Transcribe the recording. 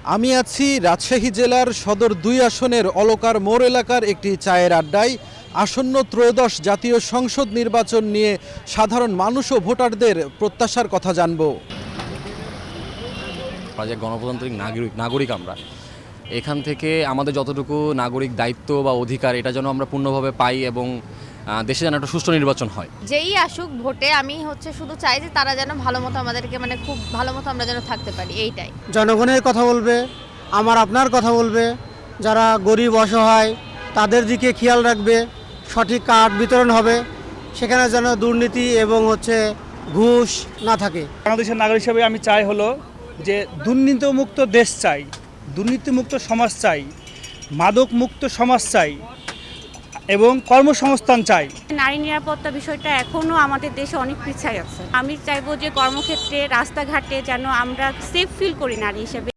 আমি আছি রাজশাহী জেলার সদর ২ আসনের অলকার মোড় এলাকার একটি চায়ের আড্ডায়। আসন্ন ত্রয়োদশ জাতীয় সংসদ নির্বাচন নিয়ে সাধারণ মানুষ ও ভোটারদের প্রত্যাশার কথা জানব। যে গণতান্ত্রিক নাগরিক আমরা এখান থেকে আমাদের যতটুকু নাগরিক দায়িত্ব বা অধিকার এটা যেন আমরা পূর্ণভাবে পাই এবং দেশে যেন একটা সুষ্ঠু নির্বাচন হয়। যেই আসুক ভোটে আমি শুধু চাই যে তারা যেন ভালো মতো আমাদেরকে খুব ভালো মতো আমরা যেন থাকতে পারি, এইটাই। জনগণের কথা বলবে, আপনার কথা বলবে, যারা গরিব অসহায় তাদের দিকে খেয়াল রাখবে, সঠিক কার্ড বিতরণ হবে, সেখানে যেন দুর্নীতি এবং ঘুষ না থাকে। বাংলাদেশের নাগরিক হিসেবে আমি চাই হলো যে দুর্নীতিমুক্ত দেশ চাই, দুর্নীতিমুক্ত সমাজ চাই, মাদক মুক্ত সমাজ চাই এবং কর্মসংস্থান চাই। নারী নিরাপত্তা বিষয়টা এখনও আমাদের দেশে অনেক পিছায় আছে। আমি চাইবো যে কর্মক্ষেত্রে রাস্তাঘাটে যেন আমরা সেফ ফিল করি নারী হিসেবে।